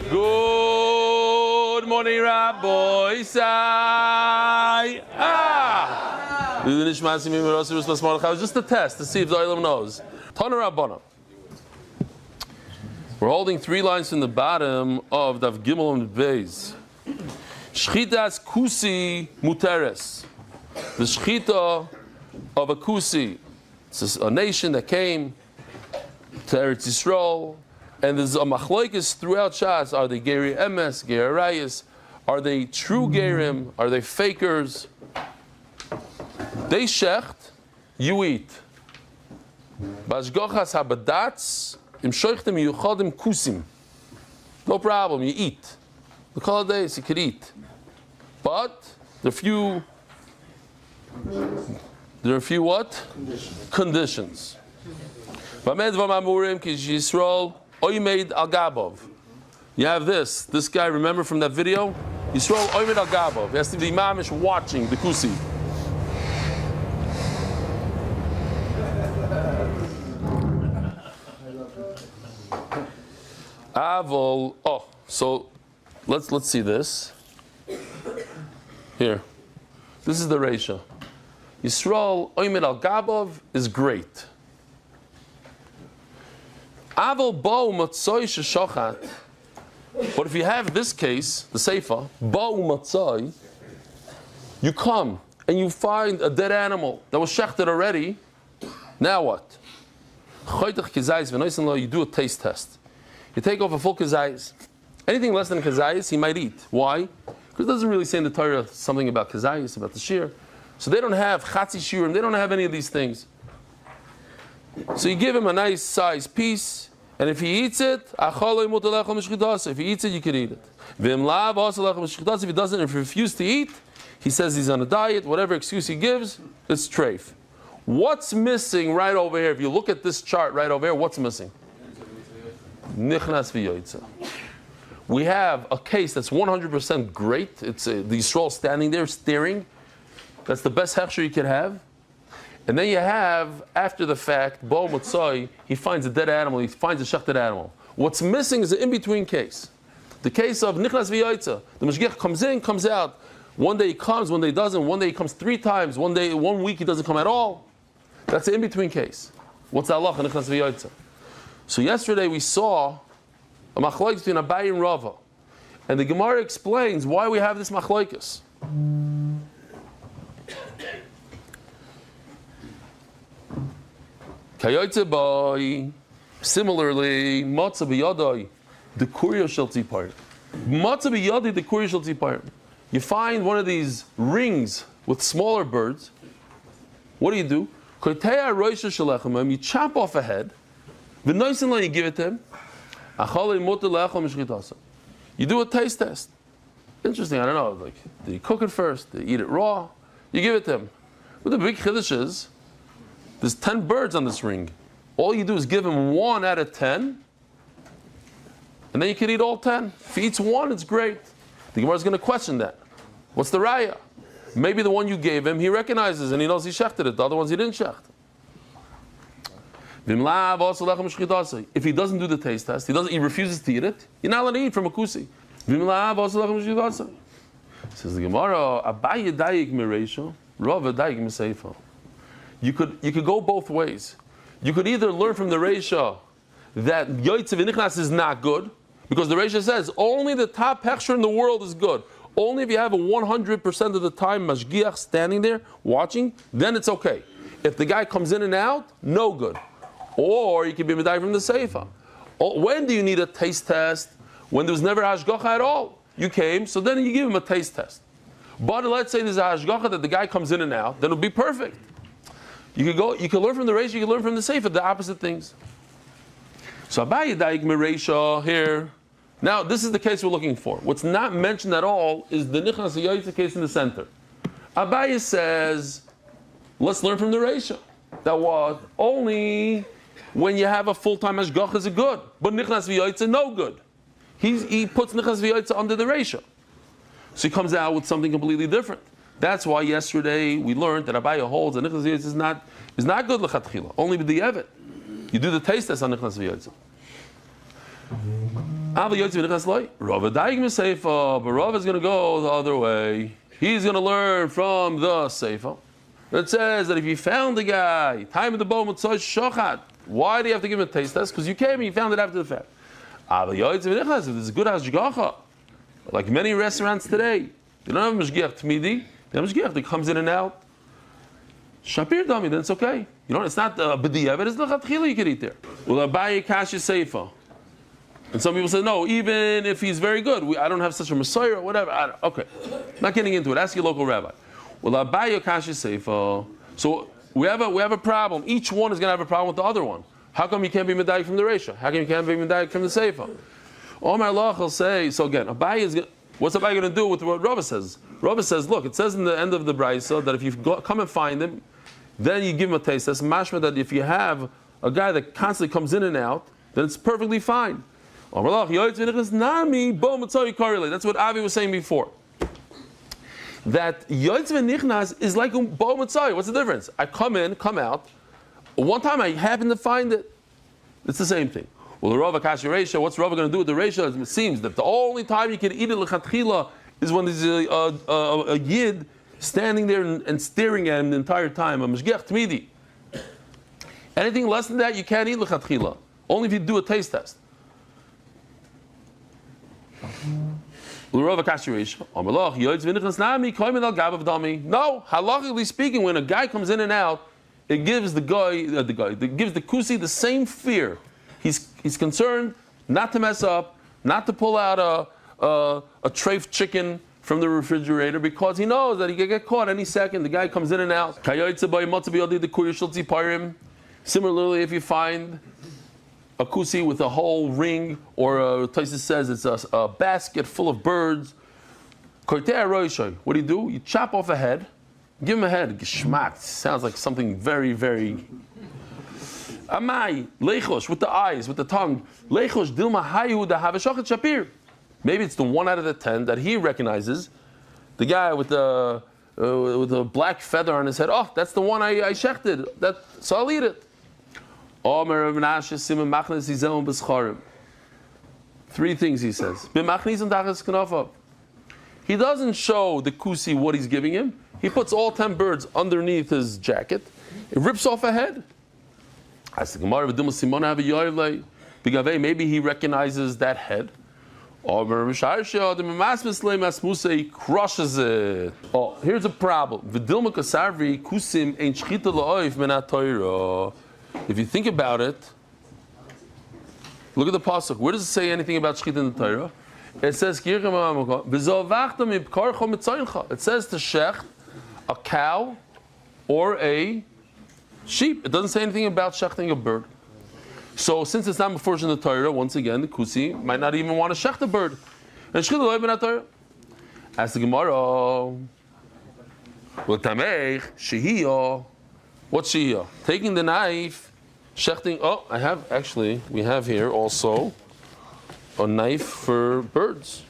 Good morning, Rabbi Sai. Just a test to see if the Olam knows. Tana Rabbana. We're holding 3 lines from the bottom of Dav Gimel and Beis. Shchitas kusi muteres. The shchita of a kusi. It's a nation that came to Eretz Yisrael, and there's a machlokes throughout Shas. Are they Geri Emes, Geri Rayas? Are they true Gerim? Are they fakers? They shecht, you eat. Bashgochas habadatz, im shoichtem yuchadim kusim. No problem, you eat. The color days you could eat. But there are a few what? Conditions. You have this guy, remember from that video? Yisrael Oymed Al Gabov. He has to be mamish watching the kusi. Avol. Oh, so let's see this. Here. This is the ratio. Yisrael Oymed Al Gabov is great. Avol bo matzoi sheshochat. But if you have this case, the Seifa, bo matzoi, you come and you find a dead animal that was shechted already. Now what? You do a taste test. You take off a full kazayis. Anything less than kazayis, he might eat. Why? Because it doesn't really say in the Torah something about kazayis, about the shir. So they don't have chatzi shirim, they don't have any of these things. So you give him a nice sized piece, and if he eats it, if he eats it, you can eat it. If he doesn't, if he refuses to eat, he says he's on a diet, whatever excuse he gives, it's treif. What's missing right over here? If you look at this chart right over here, what's missing? Nichnas v'yoytza. We have a case that's 100% great. It's the Yisrael standing there staring. That's the best hechsher you can have. And then you have, after the fact, bo motzoi, he finds a dead animal, he finds a shechted animal. What's missing is an in-between case. The case of nichnas v'yoytza. The mashgiach comes in, comes out. One day he comes, one day he doesn't. One day he comes 3 times. 1 week he doesn't come at all. That's the in-between case. What's the halacha nichnas v'yoytza? So yesterday we saw a machlokes between Abaye and Rava. And the Gemara explains why we have this machlokes. Kayotze boy. Similarly, matzah b'yadai, the kurya shel tzipar. Matzah b'yadai, the kurya shel tzipar. You find one of these rings with smaller birds. What do? You chop off a head. You give it to him. You do a taste test. Interesting, I don't know. Like, did he cook it first? Did he eat it raw? You give it to him. But the big chiddush is, there's 10 birds on this ring. All you do is give him 1 out of 10, and then you can eat all 10. If he eats 1, it's great. The Gemara is going to question that. What's the raya? Maybe the one you gave him, he recognizes and he knows he shechted it. The other ones he didn't shecht. If he doesn't do the taste test, he refuses to eat it, you're not allowed to eat from a kusi. Says the Gemara, Abaye dayik mireisha, Rava dayik miseifa. You could go both ways. You could either learn from the Reisha that Yoitze v'nichnas is not good, because the Reisha says only the top hechsher in the world is good. Only if you have a 100% of the time mashgiach standing there watching, then it's okay. If the guy comes in and out, no good. Or you can be medayik from the Seifa. When do you need a taste test? When there was never hashgacha at all. You came, so then you give him a taste test. But let's say there's a hashgacha that the guy comes in and out, then it'll be perfect. You can learn from the Reisha, you can learn from the Seifa, the opposite things. So Abaye dayik mireisha here. Now, this is the case we're looking for. What's not mentioned at all is the nichnas v'yoytza case in the center. Abaye says, let's learn from the Reisha. That what? Only when you have a full-time hashgacha is it good, but nichnas v'yoytza no good. He puts nichnas v'yoytza under the Reisha. So he comes out with something completely different. That's why yesterday we learned that Abaye holds that nichnas v'yoytza is not good l'chatchila, only b'di'evet. You do the taste test on nichnas v'yoytza. Rav is going to go the other way. He's going to learn from the Seifa. It says that if you found the guy, time of the bow, why do you have to give him a taste test? Because you came and you found it after the fact. If there's a good hashgacha, like many restaurants today, they don't have mashgiach tmidi. They have mashgiach that comes in and out. Shapir dami, then it's okay. You know, it's not b'diavad, it's l'chatchila you can eat there. Well, Abaye kasha seifa. And some people say, no, even if he's very good, I don't have such a messiah or whatever. Okay, not getting into it. Ask your local rabbi. Well, Abaye kasha seifa. So we have a problem. Each one is going to have a problem with the other one. How come you can't be medayik from the Reisha? How come you can't be medayik from the Seifa? Omar Lach will say, so again, what's Abaye going to do with what Rava says? Rava says, look, it says in the end of the Brisa that if you come and find him, then you give him a taste. That's mashma that if you have a guy that constantly comes in and out, then it's perfectly fine. Omar Lach, that's what Avi was saying before. That Yoitz v'nichnas is like bo mitzay. What's the difference? I come in, come out. One time I happen to find it. It's the same thing. Well, the Rava Kashi Reisha, what's Rava going to do with the Reisha? It seems that the only time you can eat it l'chatchila is when there's a yid standing there and staring at him the entire time. A mashgiach tmidi. Anything less than that, you can't eat l'chatchila. Only if you do a taste test. No, halachically speaking, when a guy comes in and out, it gives the kusi the same fear. He's concerned not to mess up, not to pull out a treif chicken from the refrigerator because he knows that he can get caught any second. The guy comes in and out. Similarly, if you find a kusi with a whole ring, or Taisa says it's a basket full of birds, what do? You chop off a head. Give him a head. Geschmack. Sounds like something very, very. Amai lechosh with the eyes, with the tongue. Lechosh dilma hayu da haveshachet shapir. Maybe it's the 1 out of the 10 that he recognizes. The guy with the black feather on his head. Oh, that's the one I shechted. So I'll eat it. 3 things he says. He doesn't show the kusi what he's giving him. He puts all 10 birds underneath his jacket. It rips off a head. Maybe he recognizes that head. He crushes it. Oh, here's a problem. If you think about it, look at the pasuk. Where does it say anything about shchita in the Torah? It says, it says to shecht a cow or a sheep. It doesn't say anything about shechting a bird. So since it's not before in the Torah, once again, the kusi might not even want to shecht a bird. And shchita lo ibn Torah. Ask the Gemara, what's shihiyah? Taking the knife, shechting. Oh, we have here also a knife for birds.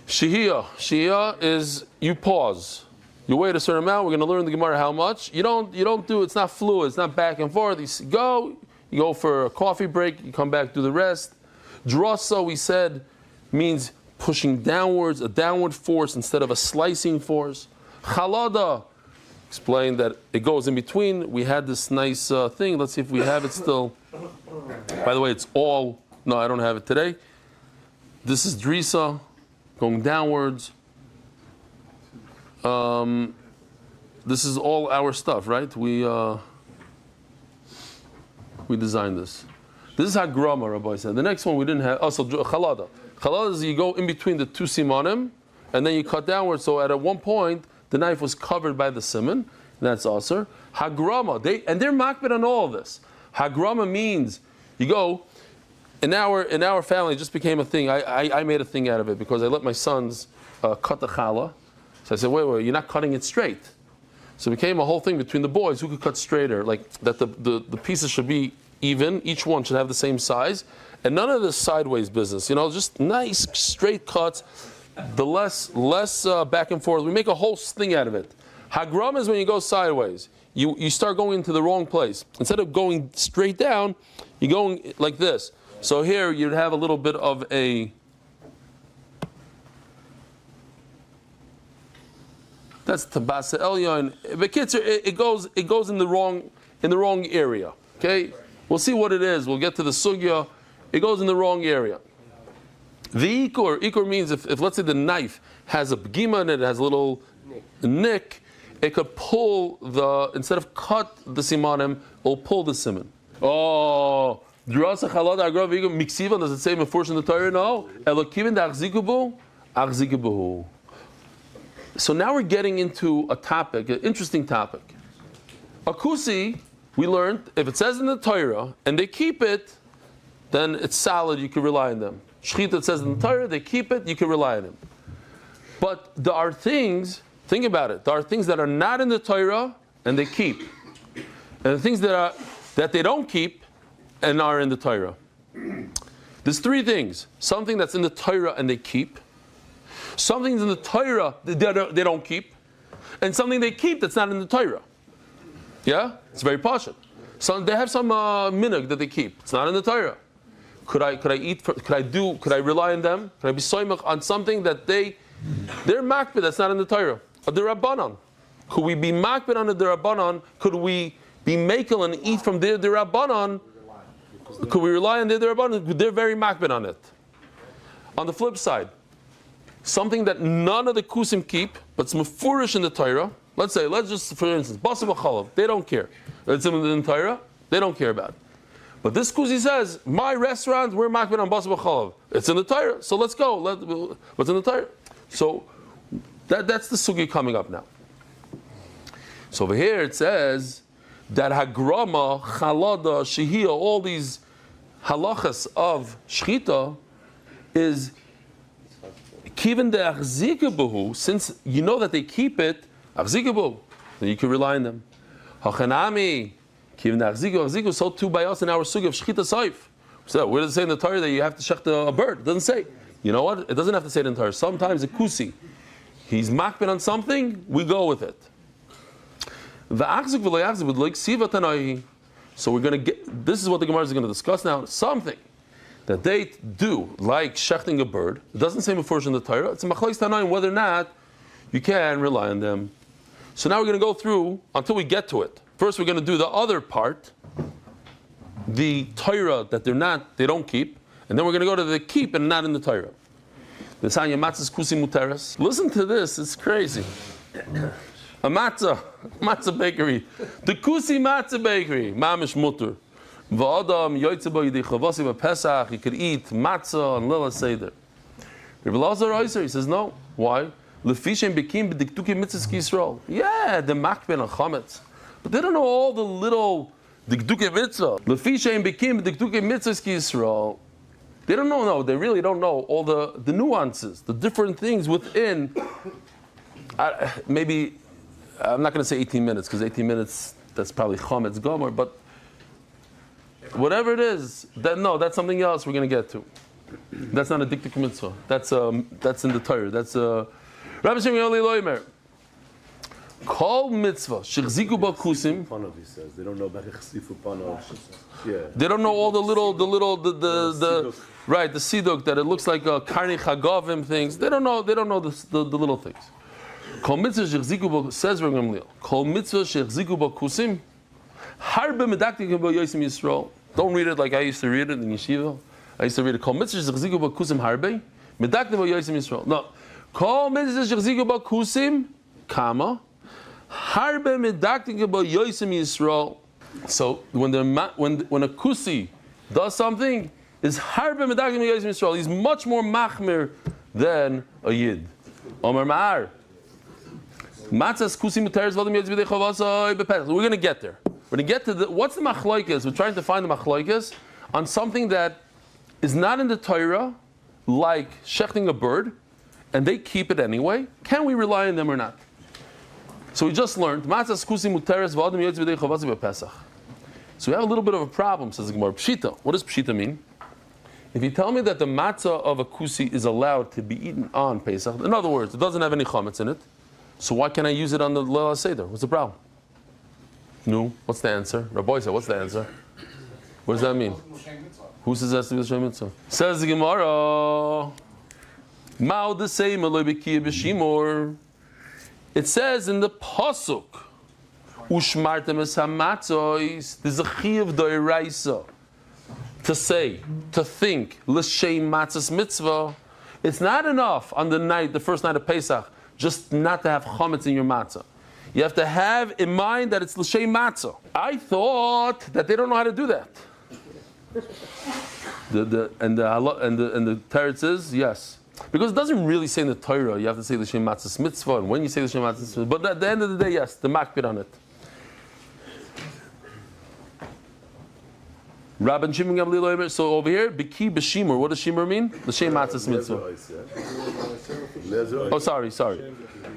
Shihiyah is you pause. You wait a certain amount. We're going to learn the Gemara how much. You don't do. It's not fluid. It's not back and forth. You go for a coffee break. You come back, do the rest. Drasa, we said, means pushing downwards, a downward force instead of a slicing force. Chalada explained that it goes in between. We had this nice thing. Let's see if we have it still. By the way, it's all. No, I don't have it today. This is drisa, going downwards. This is all our stuff, right? We designed this. This is Hagrama, Rabbi said. The next one we didn't have. Also, Chalada. Chalada is you go in between the 2 simanim, and then you cut downwards. So at one point, the knife was covered by the siman. That's aser. Hagrama. They're makbid on all of this. Hagrama means you go. In our family, it just became a thing. I made a thing out of it because I let my sons cut the challah. So I said, wait, you're not cutting it straight. So it became a whole thing between the boys who could cut straighter, like that the pieces should be even. Each one should have the same size, and none of this sideways business. Just nice straight cuts. The less back and forth. We make a whole thing out of it. Hagram is when you go sideways. You start going into the wrong place. Instead of going straight down, you're going like this. So here you'd have a little bit of a. That's tabasa elyon. It goes in the wrong area. Okay, we'll see what it is. We'll get to the sugya. It goes in the wrong area. The ikur means if let's say the knife has a b'gima and it has a little nick, it could pull instead of cut the simanim, it'll pull the siman. Oh, does it say in the Torah? No. So now we're getting into a topic, an interesting topic. A kusi, we learned, if it says in the Torah and they keep it, then it's solid, you can rely on them. Shechita, it says in the Torah, they keep it, you can rely on them. But there are things, think about it, there are things that are not in the Torah and they keep. And the things that they don't keep and are in the Torah. There's three things. Something that's in the Torah and they keep. Something's in the Torah that they don't keep. And something they keep that's not in the Torah. Yeah? It's very posh. So they have some minhag that they keep. It's not in the Torah. Could I rely on them? Could I be soymach on something that they're makbid that's not in the Torah? Or the Rabbanon. Could we be makbid on the Rabbanon? Could we be makel and eat from their Rabbanon? Could we rely on their Rabbanon? They're very makbid on it. On the flip side, something that none of the kusim keep, but it's mefurish in the Torah. Let's just, for instance, basar b'chalav, they don't care. It's in the Torah, they don't care about it. But this kusi says, my restaurant, we're makbid on basar b'chalav. It's in the Torah, so let's go. What's in the Torah? So that's the sugi coming up now. So over here it says that hagrama, chalada, shehiyah, all these halachas of shechita is kiven de achzikabahu, since you know that they keep it, achzikabahu, then you can rely on them. Hachanami, kiven de achzikabahu, so too by us in our sugi of shechita saif. So where does it say in the Torah that you have to shech a bird? It doesn't say. You know what? It doesn't have to say it in the Torah. Sometimes a kusi, he's makbid on something, we go with it. So we're going to get, this is what the Gemara is going to discuss now, something that they do, like shechting a bird. It doesn't say mefurish in the Torah. It's a machlokes tanaim whether or not you can rely on them. So now we're going to go through until we get to it. First we're going to do the other part, the Torah that they don't keep, and then we're going to go to the keep and not in the Torah. Listen to this, it's crazy. A matzah bakery. The Kusi matzah bakery. Mamish mutter. V'adam yoytze bo yidei chavasi b'Pesach. You could eat matzah on Lila Seder. Rabbi Lazar Oyser, he says no. Why? Lefishem bekim b'diktuki mitzvahs Yisrael. Yeah, the makben on chametz. But they don't know all the little diktuki mitzvah. Lefishem bekim b'diktuki mitzvahs Yisrael. They don't know, no, they really don't know all the nuances, the different things within. Maybe, I'm not going to say 18 minutes, because 18 minutes, that's probably chametz gomer, but whatever it is, that's something else we're going to get to. That's not a diktuk mitzvah. That's in the Torah. That's Rabbi Shimon Loimer. Kol mitzvah shechziku b'kusim. He says they don't know about chesifu panov. Yeah. They don't know all the right, the siduk that it looks like karni chagavim things. They don't know the little things. Kol mitzvah shechziku says Rabbi Gamliel. Kol mitzvah shechziku b'kusim. Harbe medaktikim b'yosim Yisrael. Don't read it like I used to read it in yeshiva. I used to read it. Kol mitzvah shechziku b'kusim harbe medaktikim b'yosim Yisrael. No. Kol mitzvah shechziku b'kusim kama harbe medaktikim b'yosim Yisrael. So when a kusi does something, is harbe medaktikim b'yosim Yisrael. He's much more machmir than a yid. Omer ma'ar. Matzahs kusi muteres v'adam yodz b'dei chavasai b'pesach. We're going to get there. We're going to get to what's the machlokes? We're trying to find the machlokes on something that is not in the Torah, like shechting a bird, and they keep it anyway. Can we rely on them or not? So we just learned matzahs kusi muteres v'adam yodz b'dei chavasai b'pesach. So we have a little bit of a problem, says the Gemara. Pshita. What does pshita mean? If you tell me that the matzah of a kusi is allowed to be eaten on Pesach, in other words, it doesn't have any chametz in it, so why can't I use it on the Leila Seder? What's the problem? No. What's the answer? Rabbi said, what's the answer? What does that mean? Who says that's to be l'shem mitzvah? Says the Gemara. Ma'od the same aloi b'kiyah b'shimor. It says in the pasuk, ushmartem es hamatzois. There's a chiyuv d'oraisa to say, to think l'shem matzos mitzvah. It's not enough on the first night of Pesach, just not to have chametz in your matzah. You have to have in mind that it's l'shem matzah. I thought that they don't know how to do that. The Torah says yes, because it doesn't really say in the Torah you have to say l'shem matzos mitzvah, and when you say l'shem matzos mitzvah. But at the end of the day, yes, the makbid on it. Rabban Shimon Gamliel Omer. So over here, biki b'shimur. What does shimur mean? L'shem matzos mitzvah. Oh, sorry.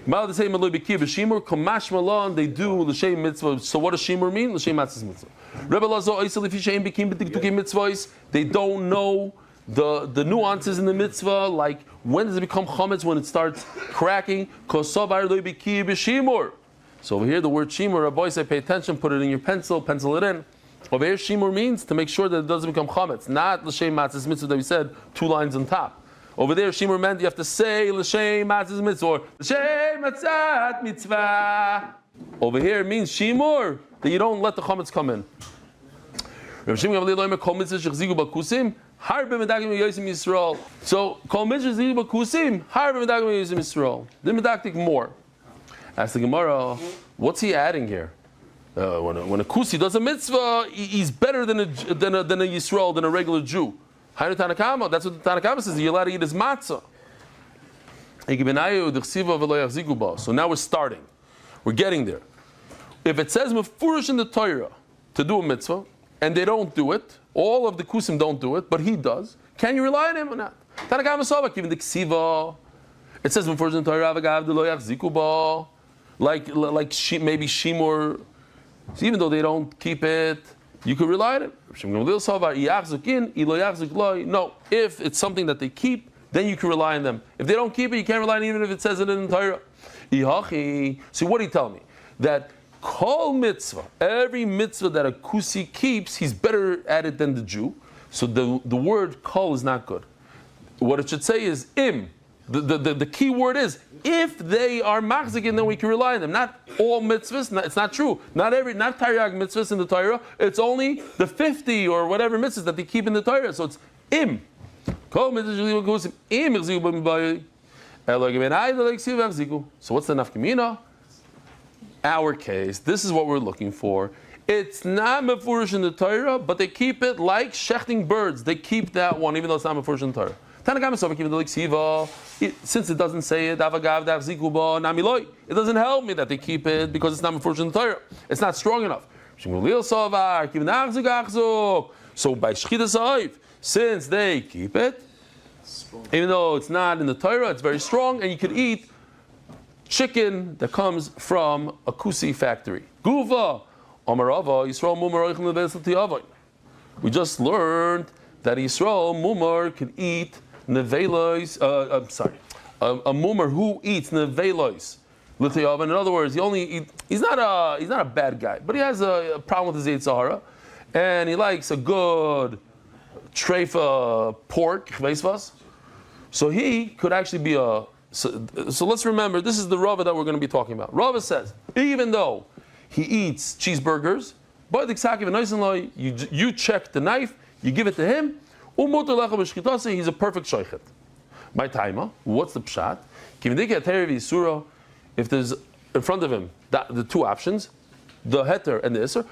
Mal the same aloi biki b'shimur. Kamash malon. They do l'shem mitzvah. So what does shimur mean? L'shem matzos mitzvah. Rebbe Lazo oisel if yishem bikim b'tiktukim mitzvahs. They don't know the nuances in the mitzvah, like when does it become chametz, when it starts cracking. Kosavar aloi biki b'shimur. So over here, the word shimur. Rabbi say, pay attention. Put it in your pencil it in. Over here, shimur means to make sure that it doesn't become chametz, not l'shem matzos mitzvah that we said 2 lines on top. Over there, shimur meant you have to say l'shem matzos mitzvah or l'shem matzat mitzvah. Over here, it means shimur that you don't let the chametz come in. So kol mitzvah shechzigu b'kusim harbe medagim yosim Yisrael. So kol mitzvah shechzigu b'kusim harbe medagim yosim Yisrael. The medactic more. Ask the Gemara, what's he adding here? When a kusi does a mitzvah, he's better than a Yisrael, than a regular Jew. That's what the Tanakama says. You're allowed to eat his matzah. So now we're starting. We're getting there. If it says mefurish in the Torah to do a mitzvah, and they don't do it, all of the kusim don't do it, but he does, can you rely on him or not? Tanakama Savak, even the ksiva. It says mefurish in the Torah, like maybe shimur. So even though they don't keep it, you could rely on it. No, if it's something that they keep, then you can rely on them. If they don't keep it, you can't rely on it even if it says it in the Torah. So what do you tell me? That kol mitzvah, every mitzvah that a kusi keeps, he's better at it than the Jew. So the word kol is not good. What it should say is im. The key word is if they are machzikin, then we can rely on them. Not all mitzvahs. It's not true. Not Taryag mitzvahs in the Torah. It's only the 50 or whatever mitzvahs that they keep in the Torah. So it's im. So what's the nafkamina? Our case. This is what we're looking for. It's not mefurish in the Torah, but they keep it like shechting birds. They keep that one, even though it's not mefurish in the Torah. Since it doesn't say it, it doesn't help me that they keep it because it's not mefurish in the Torah. It's not strong enough. So by shchitas ha'oif, since they keep it, even though it's not in the Torah, it's very strong, and you could eat chicken that comes from a kusi factory. Guva, Amarava, Yisrael mumar oichem lebeis l'tiyavai. We just learned that Yisrael mumar can eat nevelos. A mumar who eats nevelos l'tiyavai. In other words, he's not a bad guy, but he has a problem with his Chazarah, and he likes a good treifa pork. So he could actually be a. So let's remember, this is the Rava that we're going to be talking about. Rava says, even though he eats cheeseburgers, but you check the knife, you give it to him, he's a perfect shoichet. My timer, what's the pshat? If there's in front of him the 2 options, the heter and the iser,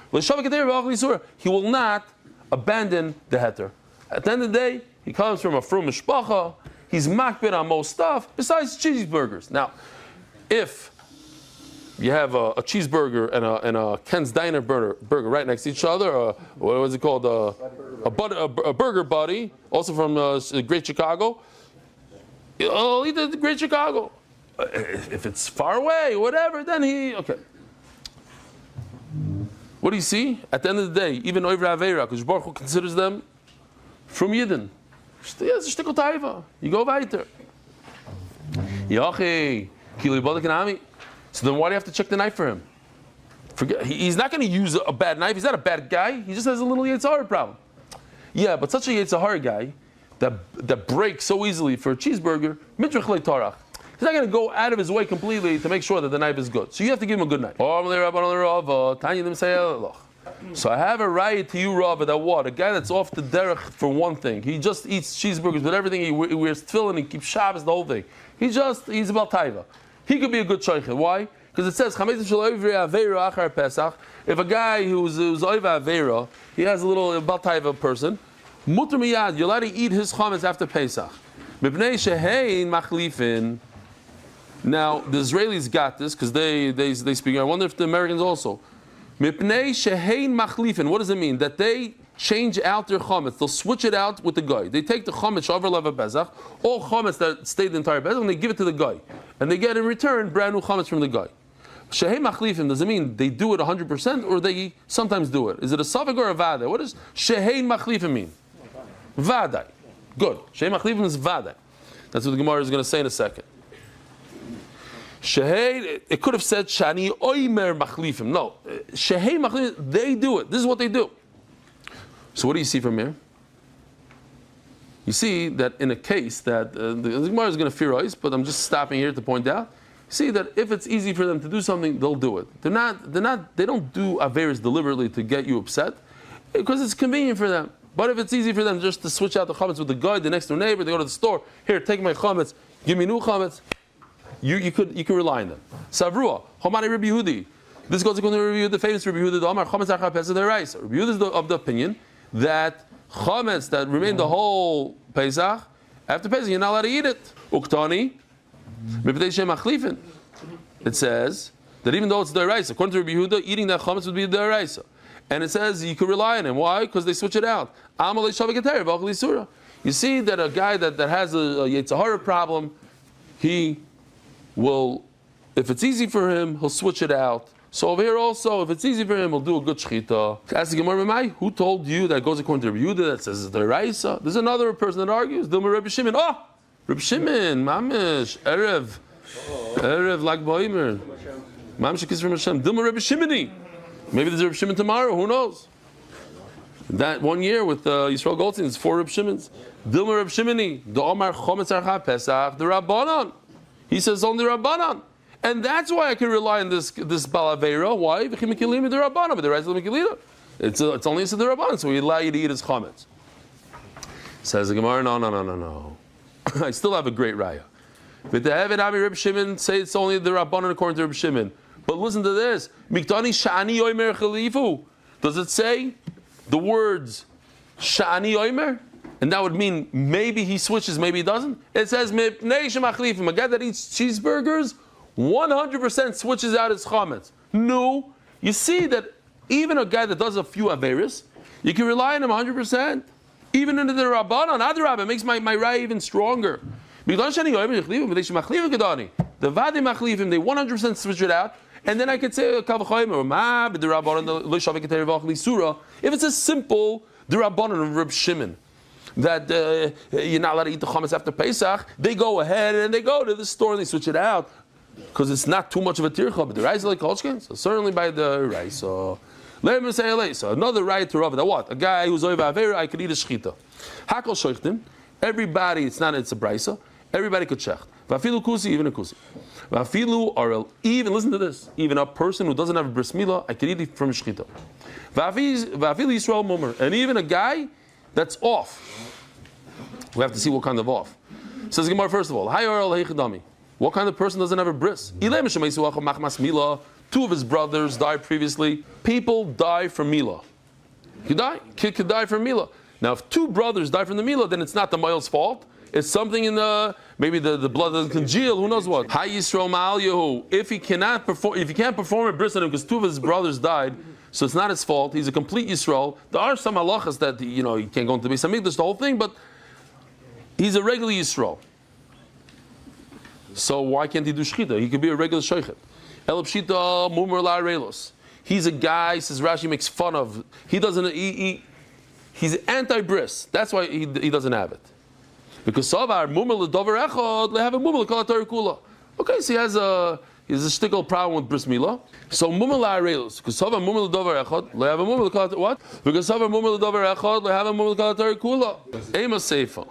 he will not abandon the heter. At the end of the day, he comes from a frum mishpacha. He's makbid on most stuff besides cheeseburgers. Now, if you have a cheeseburger and a Ken's Diner burger right next to each other, what was it called? A burger buddy, also from Great Chicago. I'll eat the Great Chicago. If it's far away, whatever, then okay. What do you see? At the end of the day, even Oivra Aveira, because Baruch Hu considers them from Yidden. You go weiter. So then why do you have to check the knife for him? He's not going to use a bad knife. He's not a bad guy. He just has a little Chazarah problem. Yeah, but such a Yitzhahar guy that breaks so easily for a cheeseburger, midrach leitarach. He's not going to go out of his way completely to make sure that the knife is good. So you have to give him a good knife. So I have a right to you, Rav, that what? A guy that's off the derech for one thing. He just eats cheeseburgers with everything. He wears tefillin, he keeps Shabbos, the whole thing. He's about taiva. He could be a good shaykhid. Why? Because it says, if a guy who's oiva aveira, he has a little about taiva person, mutar miyad, you're allowed to eat his chametz after Pesach. Mipnei shehein machlifin. Now, the Israelis got this because they speak. I wonder if the Americans also. Mipnei shehein machlifin. What does it mean? That they change out their chametz. They'll switch it out with the guy. They take the chametz over leva bezach, all chametz that stayed the entire bezach, and they give it to the guy, and they get in return brand new chametz from the guy. Shehein machlifin does it mean they do it 100% or they sometimes do it? Is it a safek or a vaday? What does shehein machlifin mean? Vaday. Good. Shehein machlifin is vaday. That's what the Gemara is going to say in a second. Shehei, it could have said Shani Oimer Machlifim. No, Shehei Machlifim, they do it. This is what they do. So what do you see from here? You see that in a case that the Gemara is going to fear ice, but I'm just stopping here to point out. See that if it's easy for them to do something, they'll do it. They don't do averis deliberately to get you upset, because it's convenient for them. But if it's easy for them just to switch out the chametz with the guy, the next door neighbor, they go to the store, here, take my chametz, give me new chametz. You can rely on them. Savrua, Homani Rabbi Yehudi. This goes according to Rabbi Yehudi, the famous Rabbi Yehudi, the Amar Chametz Achar Pesach Deraisa. Rabbi Yehudi is of the opinion that chametz that remained the whole Pesach, after Pesach you're not allowed to eat it. Uktani, Mipnei Shem Machlifin. It says that even though it's Deraisa, according to Rabbi Yehudi, eating that chametz would be Deraisa. And it says you can rely on him. Why? Because they switch it out. You see that a guy that has a Yitzhahara problem, he will, if it's easy for him, he'll switch it out. So over here also, if it's easy for him, he'll do a good shechita. Ask the Gemara, who told you that goes according to Rabbi Yehuda that says it's the Raisa? There's another person that argues. Dilma Rabbi Shimon. Oh, Rabbi Shimon, Mamish, Erev Lag Boimer, Mamish Kiss from Hashem. Dilma Rabbi Shimoni. Maybe there's a Rabbi Shimon tomorrow. Who knows? That one year with Yisrael Goldstein, it's 4 Rabbi Shimons. Dilma Rabbi Shimoni. The Omar Chometz Archa Pesach. The Rabbanon. He says only Rabbanon. And that's why I can rely on this Balavera. Why? It's only the Rabbanon, so we allow you to eat his chametz. Says the Gemara, no. I still have a great raya. But the Eved Ami Reb Shimon say it's only the Rabbanon according to Reb Shimon. But listen to this. Miktani Shani Oimer Chalifu. Does it say the words Shani Oimer? And that would mean maybe he switches, maybe he doesn't. It says, a guy that eats cheeseburgers, 100% switches out his chametz. No, you see that even a guy that does a few averis, you can rely on him 100%. Even into the Rabbanon, Adarabah, makes my raya even stronger. The Vadi Machlifim, they 100% switch it out. And then I could say, if it's a simple, the Rabbanon of Reb Shimon, that you're not allowed to eat the chametz after Pesach, they go ahead and they go to the store and they switch it out because it's not too much of a tircha. But the rice is like kolchkin, so certainly by the rice. So let me say, so another right to Rav that what a guy who's over avera, I could eat a shechita. Hakol shochtim. Everybody, it's a brisa. Everybody could shecht. Vafilu kusi, even a kusi. Vafilu are even. Listen to this. Even a person who doesn't have a bris milah, I could eat it from a shechita. Vafilu Yisrael mumer, and even a guy that's off. We have to see what kind of off. Says Gemara first of all, what kind of person doesn't have a bris? 2 of his brothers died previously. People die from milah. Kid could die from milah. Now, if 2 brothers die from the milah, then it's not the male's fault. It's something in maybe the blood doesn't congeal. Who knows what? If he can't perform a bris on him because 2 of his brothers died. So it's not his fault. He's a complete Yisrael. There are some halachas that he can't go into the Beis Hamikdash, the whole thing, but he's a regular Yisrael. So why can't he do shechita? He could be a regular shochet. El pshita mumar la'arelos. He's a guy, says Rashi, makes fun of. He doesn't. He's anti-bris. That's why he doesn't have it. Because savar mumar l'dover echad lehav a mumar l'kol haTorah kula. Okay, so he has a He's a shtickle problem with bris milah. So mumel la'arelos, because sava mumel l'dover echad, lo have a mumel l'kal what? Because sava mumel l'dover echad, lo have a mumel l'kal tari kula. Ema seifa,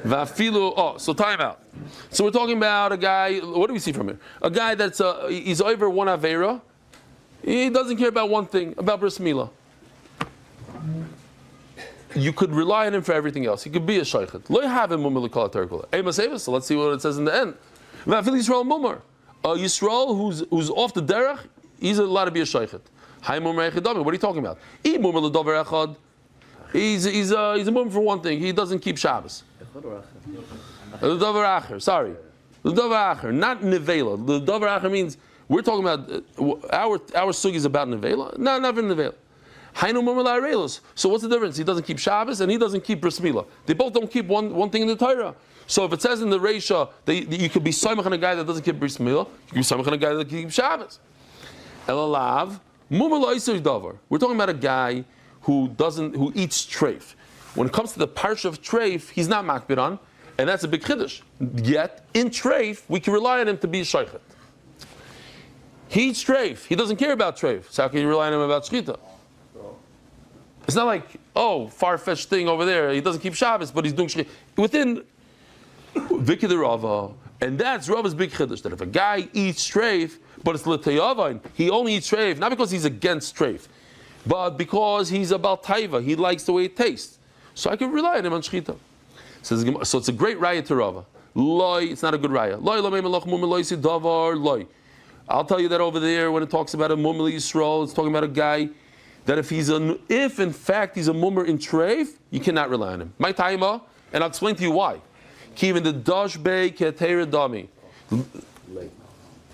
va'afilu. Oh, so time out. So we're talking about a guy. What do we see from here? A guy that's he's over one avera. He doesn't care about one thing, about bris milah. You could rely on him for everything else. He could be a shaychet. Lo have a mumel l'kal tari kula. Ema seifa. So let's see what it says in the end. Va'afilu Yisrael mumar. Yisrael who's off the derech, he's allowed to be a shaychet. What are you talking about? He's a mum for one thing. He doesn't keep Shabbos. Sorry. Not nevela. The davar acher means we're talking about our sugi is about nevela. No, never nevela. So what's the difference? He doesn't keep Shabbos and he doesn't keep bris milah. They both don't keep one thing in the Torah. So if it says in the Reisha that you could be soymach on a guy that doesn't keep bris milah, you can be soymach on a guy that keeps Shabbos. Elalav mumel oiser davar. We're talking about a guy who eats treif. When it comes to the parsha of treif, he's not makbid on, and that's a big chiddush. Yet in treif, we can rely on him to be shaychet. He eats treif. He doesn't care about treif. So how can you rely on him about shchita? It's not like, far-fetched thing over there. He doesn't keep Shabbos, but he's doing shchita. Within Viki the Rava, and that's Rava's big chiddush, that if a guy eats treif, but it's l'tayavain, he only eats treif, not because he's against treif, but because he's about taiva, he likes the way it tastes. So I can rely on him on shchita. So it's a great raya to Rava. Loi, it's not a good raya. Loi, lo me'melach mumel lo yisi davar, loi. I'll tell you that over there when it talks about a mumel Yisrael, it's talking about a guy that if in fact he's a mummer in treif, you cannot rely on him. My taima, and I'll explain to you why. Even the dash bay ketera dami,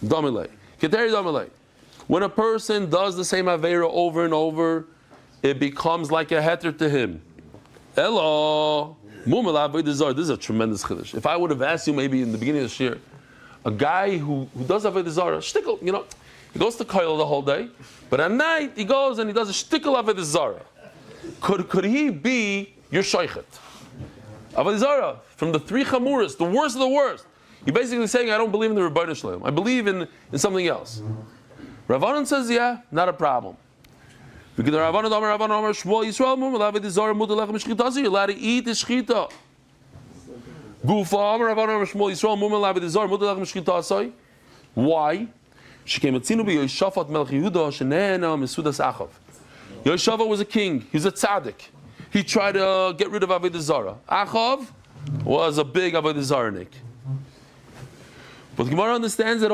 dami ketera dami. When a person does the same avera over and over, it becomes like a heter to him. Hello, this is a tremendous chiddush. If I would have asked you maybe in the beginning of the year, a guy who does avodah zarah, shtickle, he goes to koil the whole day, but at night he goes and he does a shtickle avodah zarah. Could he be your shaychet? Avodah zarah, from the three chamuras, the worst of the worst. You're basically saying, I don't believe in the Rebbeinu Shalom. I believe in something else. Ravanan says, yeah, not a problem. You're allowed to eat the shchita. Why? Yoshafat was a king. He was a tzaddik. He tried to get rid of Avodah Zarah. Achav was a big Avodah Zarahnik. But the Gemara understands that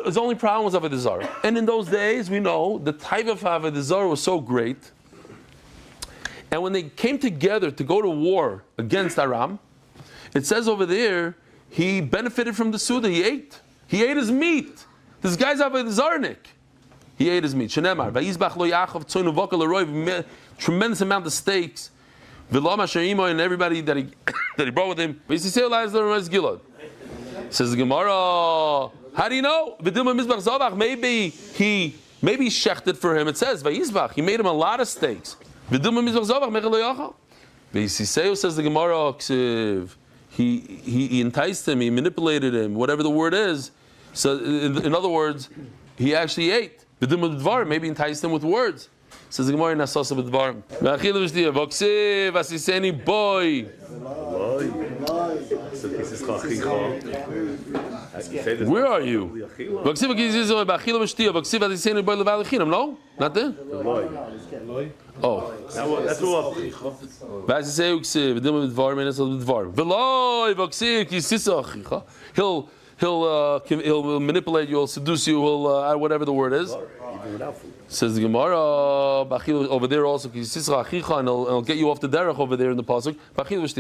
his only problem was Avodah Zarah. And in those days, we know, the type of Avodah Zarah was so great. And when they came together to go to war against Aram, it says over there, he benefited from the Suda. He ate. He ate his meat. This guy's Avodah Zarahnik. He ate his meat. Shenemar, vayizbach lo yachav tzoinu v'okal l'roi, tremendous amount of steaks. V'lo masharimo and everybody that he brought with him. Says the Gemara, how do you know? Maybe he shechted for him. It says vayizbach. He made him a lot of steaks. Says the Gemara, he enticed him. He manipulated him. Whatever the word is. So in other words, he actually ate. Maybe enticed him with words. Says the Gemara, Nasasa b'dvarim. Boy. Where are you? No, not there. Oh, that's all. He'll manipulate you, he'll seduce you, he'll whatever the word is. Says the Gemara, over there also, and he'll get you off the derech over there in the pasuk.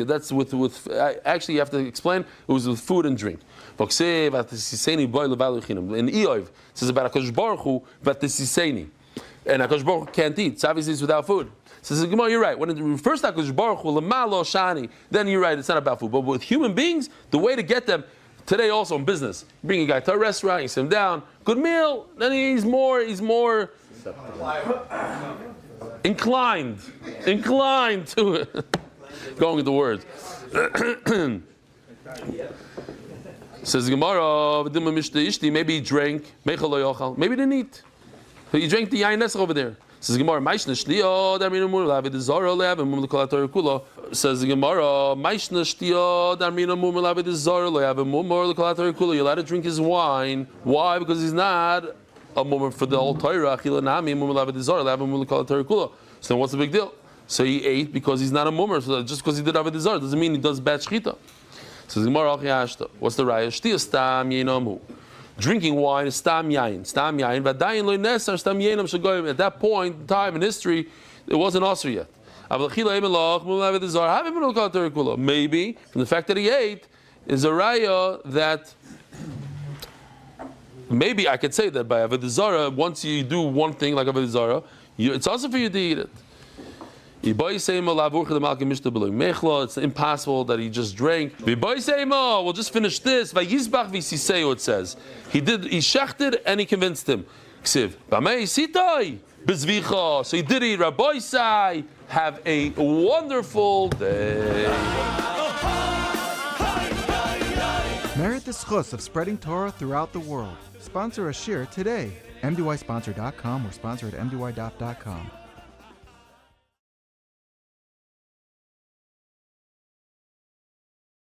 That's with actually you have to explain. It was with food and drink. In Eov, it says about Hakadosh Baruch Hu, and Hakadosh Baruch Hu can't eat. So obviously it's without food. Says the Gemara, you're right. When it refers to Hakadosh Baruch Hu, shani, then you're right. It's not about food. But with human beings, the way to get them. Today also in business, you bring a guy to a restaurant, you sit him down, good meal, then he's more inclined to it. Going with the words. Says the Gemara, maybe he drank, maybe he didn't eat. So he drank the yain nesach over there. Says the Gemara, says the Gemara, you're allowed to drink his wine. Why? Because he's not a mummer for the whole Torah. So then what's the big deal? So he ate because he's not a mummer. So just because he did avodah zarah doesn't mean he does bad shchita. Says the Gemara, what's the raya? Shtia stam yeinamu. Drinking wine is stam yain. Stam yain. V'dayin lo nesar stam yainam shagoyim. At that point in time in history, it wasn't asr yet. Maybe from the fact that he ate is a raya that maybe I could say that by avodah zarah, once you do one thing like avodah zarah, it's also for you to eat it. It's impossible that he just drank. We'll just finish this. It says he shechted and he convinced him. So he did eat. Rabbi Sai, have a wonderful day. Merit the schus of spreading Torah throughout the world. Sponsor a shir today. MDYsponsor.com or sponsor at MDY.com.